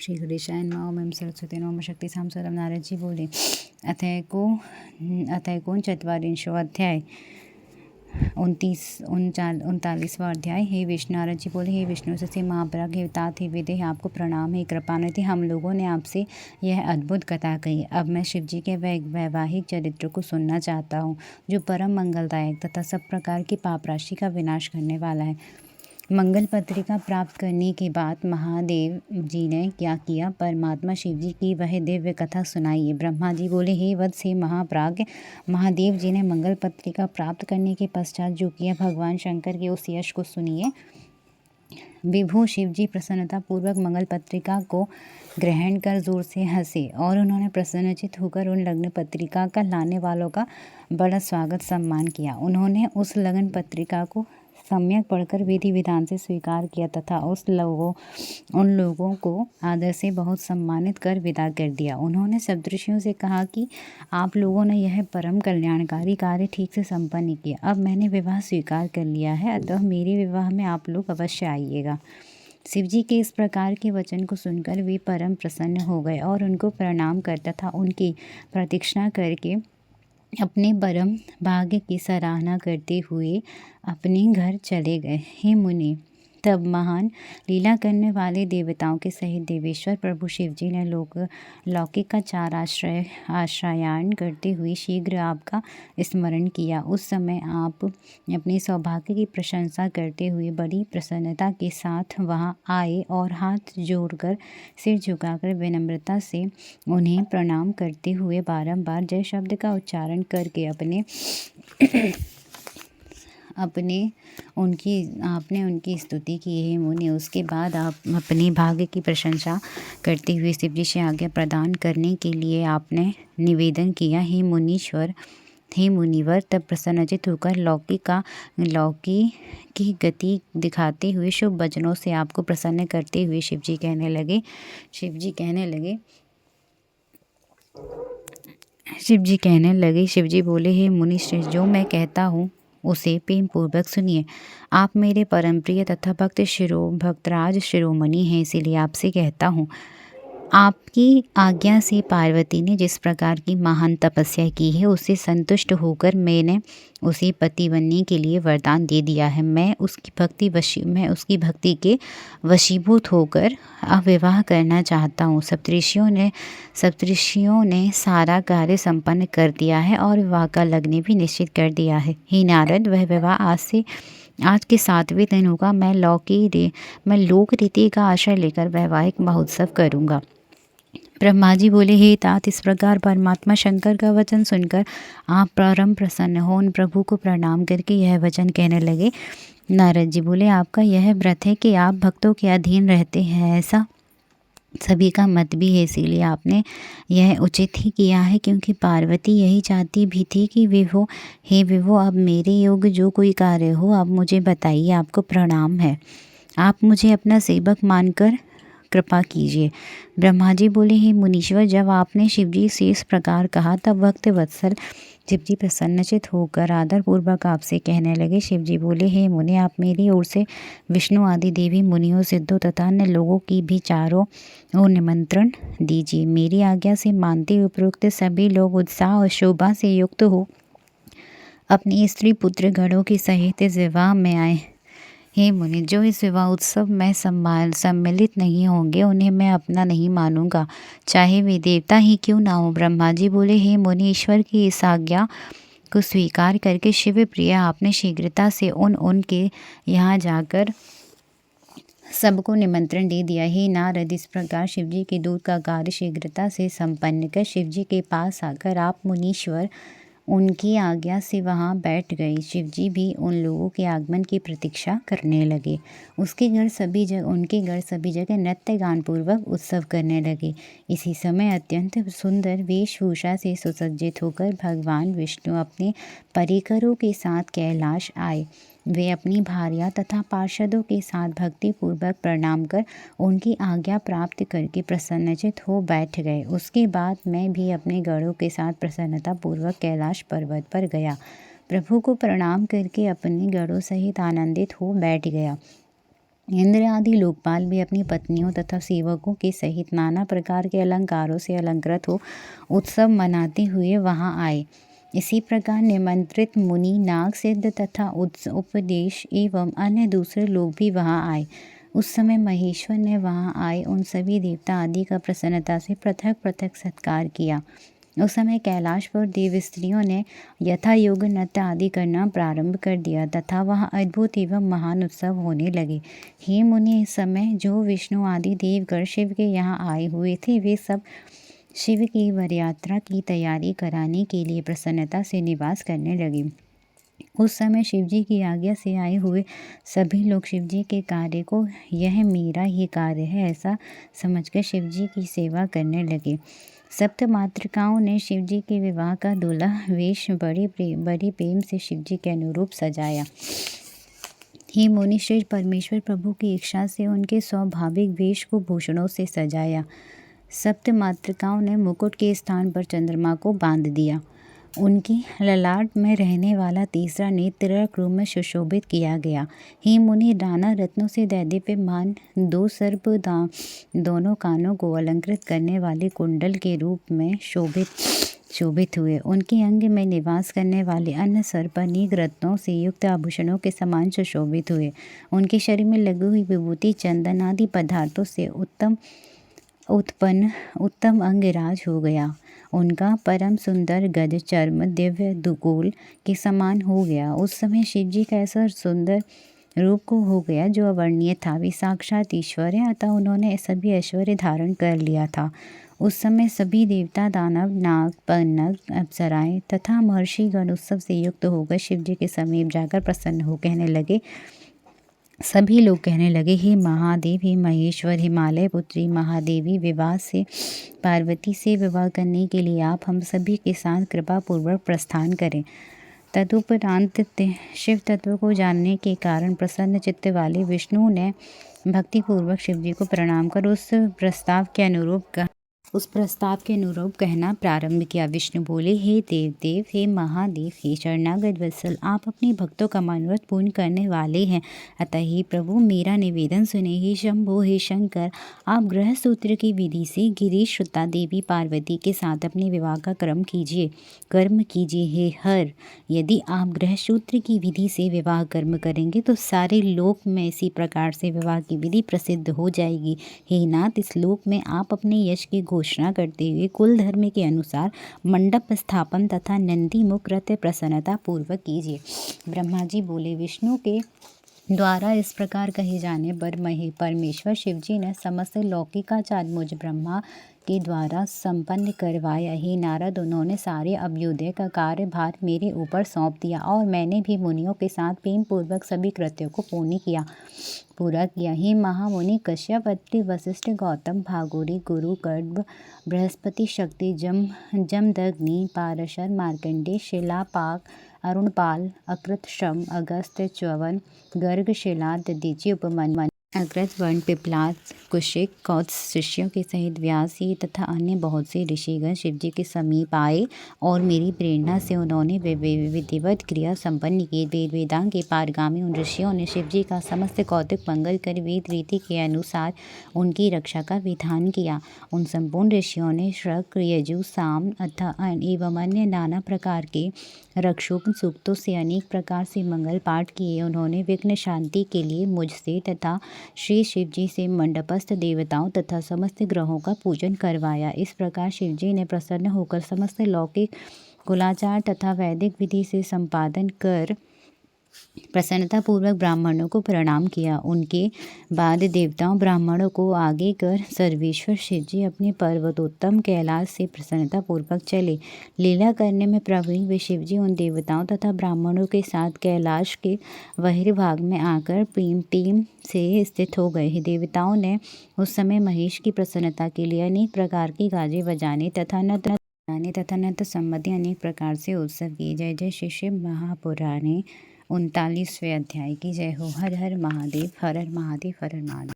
श्री गणेशाय नमः। ओम सरस्वती नमः शक्ति साम स्वरम। नारद जी बोले अथैकोनचत्वारिंशो अध्याय 39वां अध्याय। हे विष्णु। नारद जी बोले हे विष्णु से महाप्राज्ञ हे तात हे वेद, आपको प्रणाम। हे कृपानिधि, हम लोगों ने आपसे यह अद्भुत कथा कही। अब मैं शिव जी के वैवाहिक चरित्र को सुनना चाहता हूँ, जो परम मंगलदायक तथा सब प्रकार की पाप राशि का विनाश करने वाला है। मंगल पत्रिका प्राप्त करने के बाद महादेव जी ने क्या किया? परमात्मा शिव जी की वह दिव्य कथा सुनाइए। ब्रह्मा जी बोले हे वत्स, हे महाप्राज्ञ। महादेव जी ने मंगल पत्रिका प्राप्त करने के पश्चात जो किया, भगवान शंकर के उस यश को सुनिए। विभु शिव जी प्रसन्नता पूर्वक मंगल पत्रिका को ग्रहण कर जोर से हंसे और उन्होंने प्रसन्नचित होकर उन लग्न पत्रिका का लाने वालों का बड़ा स्वागत सम्मान किया। उन्होंने उस लगन पत्रिका को सम्यक पढ़कर विधि विधान से स्वीकार किया तथा उन लोगों को आदर से बहुत सम्मानित कर विदा कर दिया। उन्होंने सप्तऋषियों से कहा कि आप लोगों ने यह परम कल्याणकारी कार्य ठीक से संपन्न किया। अब मैंने विवाह स्वीकार कर लिया है, अतः मेरे विवाह में आप लोग अवश्य आइएगा। शिव जी के इस प्रकार के वचन को सुनकर वे परम प्रसन्न हो गए और उनको प्रणाम कर तथा उनकी प्रतीक्षा करके अपने परम भाग्य की सराहना करते हुए अपने घर चले गए। हे मुनि, तब महान लीला करने वाले देवताओं के सहित देवेश्वर प्रभु शिव जी ने लौकिक का चार आश्रयान करते हुए शीघ्र आपका स्मरण किया। उस समय आप अपने सौभाग्य की प्रशंसा करते हुए बड़ी प्रसन्नता के साथ वहां आए और हाथ जोड़कर सिर झुकाकर विनम्रता से उन्हें प्रणाम करते हुए बारंबार जय शब्द का उच्चारण करके आपने उनकी स्तुति की। हे मुनि, उसके बाद आप अपने भाग्य की प्रशंसा करते हुए शिव जी से आज्ञा प्रदान करने के लिए आपने निवेदन किया। हे मुनिवर, तब प्रसन्नचित होकर लौकी की गति दिखाते हुए शुभ वचनों से आपको प्रसन्न करते हुए शिव जी कहने लगे। शिव जी बोले हे मुनि श्रेष्ठ, जो मैं कहता हूँ उसे प्रेम पूर्वक सुनिए। आप मेरे परम प्रिय तथा भक्तराज शिरोमणि हैं, इसीलिए आपसे कहता हूँ। आपकी आज्ञा से पार्वती ने जिस प्रकार की महान तपस्या की है, उससे संतुष्ट होकर मैंने उसे पति बनने के लिए वरदान दे दिया है। मैं उसकी भक्ति के वशीभूत होकर अब विवाह करना चाहता हूँ। सप्तऋषियों ने सारा कार्य संपन्न कर दिया है और विवाह का लग्न भी निश्चित कर दिया है। हे नारद, वह विवाह आज के 7वें दिन होगा। मैं लोक रीति का आश्रय लेकर वैवाहिक महोत्सव करूँगा। ब्रह्मा जी बोले हे तात, इस प्रकार परमात्मा शंकर का वचन सुनकर आप परम प्रसन्न हो उन प्रभु को प्रणाम करके यह वचन कहने लगे। नारद जी बोले आपका यह व्रत है कि आप भक्तों के अधीन रहते हैं, ऐसा सभी का मत भी है, इसीलिए आपने यह उचित ही किया है, क्योंकि पार्वती यही चाहती भी थी कि विभो अब मेरे योग्य जो कोई कार्य हो आप मुझे बताइए। आपको प्रणाम है, आप मुझे अपना सेवक मानकर कृपा कीजिए। ब्रह्मा जी बोले हे मुनीश्वर, जब आपने शिव जी से इस प्रकार कहा तब भक्त वत्सल शिव जी प्रसन्नचित होकर आदर पूर्वक आपसे कहने लगे। शिव जी बोले हे मुनि, आप मेरी ओर से विष्णु आदि देवी मुनियों, सिद्धों तथा अन्य लोगों की भी चारों ओर निमंत्रण दीजिए। मेरी आज्ञा से मानते हुए उपरोक्त सभी लोग उत्साह और शोभा से युक्त हो अपनी स्त्री पुत्र गणों के सहित इस विवाह में आए। हे मुनि, जो इस विवाह उत्सव में सम्मिलित नहीं होंगे उन्हें मैं अपना नहीं मानूंगा, चाहे वे देवता ही क्यों ना हो। ब्रह्मा जी बोले हे मुनि, ईश्वर की इस आज्ञा को स्वीकार करके शिव प्रिय आपने शीघ्रता से उनके यहाँ जाकर सबको निमंत्रण दे दिया। हे नारद, इस प्रकार शिव जी के दूत का कार्य शीघ्रता से संपन्न कर शिव जी के पास आकर आप मुनीश्वर उनकी आज्ञा से वहाँ बैठ गए। शिव जी भी उन लोगों के आगमन की प्रतीक्षा करने लगे। उनके घर सभी जगह नृत्य गान पूर्वक उत्सव करने लगे। इसी समय अत्यंत सुंदर वेशभूषा से सुसज्जित होकर भगवान विष्णु अपने परिकरों के साथ कैलाश आए। वे अपनी भार्या तथा पार्षदों के साथ भक्ति पूर्वक प्रणाम कर उनकी आज्ञा प्राप्त करके प्रसन्नचित हो बैठ गए। उसके बाद मैं भी अपने गणों के साथ प्रसन्नता पूर्वक कैलाश पर्वत पर गया। प्रभु को प्रणाम करके अपने गणों सहित आनंदित हो बैठ गया। इंद्र आदि लोकपाल भी अपनी पत्नियों तथा सेवकों के सहित नाना प्रकार के अलंकारों से अलंकृत हो उत्सव मनाते हुए वहां आए। इसी प्रकार निमंत्रित मुनि, नाग, सिद्ध तथा उपदेश एवं अन्य दूसरे लोग भी वहां आए। उस समय महेश्वर ने वहां आए उन सभी देवता आदि का प्रसन्नता से पृथक पृथक सत्कार किया। उस समय कैलाश पर देव स्त्रियों ने यथा योग नृत्य आदि करना प्रारंभ कर दिया तथा वहाँ अद्भुत एवं महान उत्सव होने लगे। हे मुनि, इस समय जो विष्णु आदि देवगण शिव के यहाँ आए हुए थे वे सब शिव की वरयात्रा की तैयारी कराने के लिए प्रसन्नता से निवास करने लगे। उस समय शिवजी की आज्ञा से आए हुए सभी लोग शिवजी के कार्य को यह मेरा ही कार्य है ऐसा समझकर शिवजी की सेवा करने लगे। सप्त मातृकाओं ने शिवजी के विवाह का दूल्हा वेश बड़े प्रेम से शिवजी के अनुरूप सजाया। हे मुनि, श्री परमेश्वर प्रभु की इच्छा से उनके स्वाभाविक वेश को भूषणों से सजाया। सप्त मातृकाओं ने मुकुट के स्थान पर चंद्रमा को बांध दिया। उनकी ललाट में रहने वाला तीसरा नेत्र तिलक रूप में सुशोभित किया गया। हे मुनि, नाना रत्नों से दैदीप्यमान दो सर्प दोनों कानों को अलंकृत करने वाले कुंडल के रूप में शोभित हुए। उनके अंग में निवास करने वाले अन्य सर्प अनेक रत्नों से युक्त आभूषणों के समान सुशोभित हुए। उनके शरीर में लगी हुई विभूति, चंदन आदि पदार्थों से उत्तम अंगराज हो गया। उनका परम सुंदर गज चर्म दिव्य दुगोल के समान हो गया। उस समय शिवजी का ऐसा सुंदर रूप को हो गया जो अवर्णनीय था। वे साक्षात ईश्वर हैं, अतः उन्होंने सभी ऐश्वर्य धारण कर लिया था। उस समय सभी देवता, दानव, नाग, पन्नग, अप्सराएं तथा महर्षिगण उत्सव से युक्त होकर शिवजी के समीप जाकर प्रसन्न हो कहने लगे। सभी लोग कहने लगे, हे महादेव, हे महेश्वर, हिमालय पुत्री महादेवी, विवाह से पार्वती से विवाह करने के लिए आप हम सभी के साथ कृपा पूर्वक प्रस्थान करें। तदुपरांत शिव तत्व को जानने के कारण प्रसन्न चित्त वाले विष्णु ने भक्तिपूर्वक शिवजी को प्रणाम कर उस प्रस्ताव के अनुरूप कहना प्रारंभ किया। विष्णु बोले, हे देव, हे महादेव, हे शरणागत वत्सल, आप अपने भक्तों का मनोरथ पूर्ण करने वाले हैं, अतः हे प्रभु मेरा निवेदन सुने। हे शंभो, हे शंकर, आप गृह सूत्र की विधि से गिरीश श्रुता देवी पार्वती के साथ अपने विवाह का कर्म कीजिए। हे हर, यदि आप गृह सूत्र की विधि से विवाह कर्म करेंगे तो सारे लोक में इसी प्रकार से विवाह की विधि प्रसिद्ध हो जाएगी। हे नाथ, इस लोक में आप अपने यश की घोषणा करते हुए कुल धर्म के अनुसार मंडप स्थापन तथा नंदी मुख कृत्य प्रसन्नता पूर्वक कीजिए। ब्रह्मा जी बोले, विष्णु के द्वारा इस प्रकार कहे जाने पर परमेश्वर शिवजी ने समस्त लौकिकाचार्य मुझ ब्रह्मा के द्वारा संपन्न करवाया। ही नारद, उन्होंने सारे अभ्युदय का कार्यभार मेरे ऊपर सौंप दिया और मैंने भी मुनियों के साथ प्रेम पूर्वक सभी कृत्यों को पूरा किया। हे महामुनि कश्यप, अत्रि, वशिष्ठ, गौतम, भागोरी, गुरु, गर्भ, बृहस्पति, शक्ति, जमदग्नि, पारशर, मार्कंडेय, शिलापाक, अरुणपाल, अकृत, शम, अगस्त्य, च्यवन, गर्ग, शिला, दधीचि, उपमन्यु, अग्रज, वर्ण, पिपलाद, कुशिक, कौत्स शिष्यों के सहित व्यास जी तथा अन्य बहुत से ऋषिगण शिवजी के समीप आए और मेरी प्रेरणा से उन्होंने विधिवत क्रिया संपन्न की। वेदांग के पारगामी उन ऋषियों ने शिवजी का समस्त कौतुक मंगल कर वेद रीति के अनुसार उनकी रक्षा का विधान किया। उन संपूर्ण ऋषियों ने शृक, यजु, साम एवं अन्य नाना प्रकार के रक्षोपन सूक्तों से अनेक प्रकार से मंगल पाठ किए। उन्होंने विघ्न शांति के लिए मुझसे तथा श्री शिवजी से मंडपस्थ देवताओं तथा समस्त ग्रहों का पूजन करवाया। इस प्रकार शिवजी ने प्रसन्न होकर समस्त लौकिक कुलाचार तथा वैदिक विधि से संपादन कर प्रसन्नतापूर्वक ब्राह्मणों को प्रणाम किया। उनके बाद देवताओं ब्राह्मणों को आगे कर सर्वेश्वर शिवजी अपने पर्वतोत्तम कैलाश से प्रसन्नतापूर्वक चले। लीला करने में प्रवीण वे शिवजी उन देवताओं तथा ब्राह्मणों के साथ कैलाश के बहिर्भाग में आकर टीम से स्थित हो गए। देवताओं ने उस समय महेश की प्रसन्नता के लिए अनेक प्रकार की गाजे बजाने तथा नृत्य संबंधी अनेक प्रकार से उत्सव किए। जय जय श्री शिव महापुराणे 39वें अध्याय की जय हो। हर हर महादेव, हर हर महादेव, हर हर महादेव।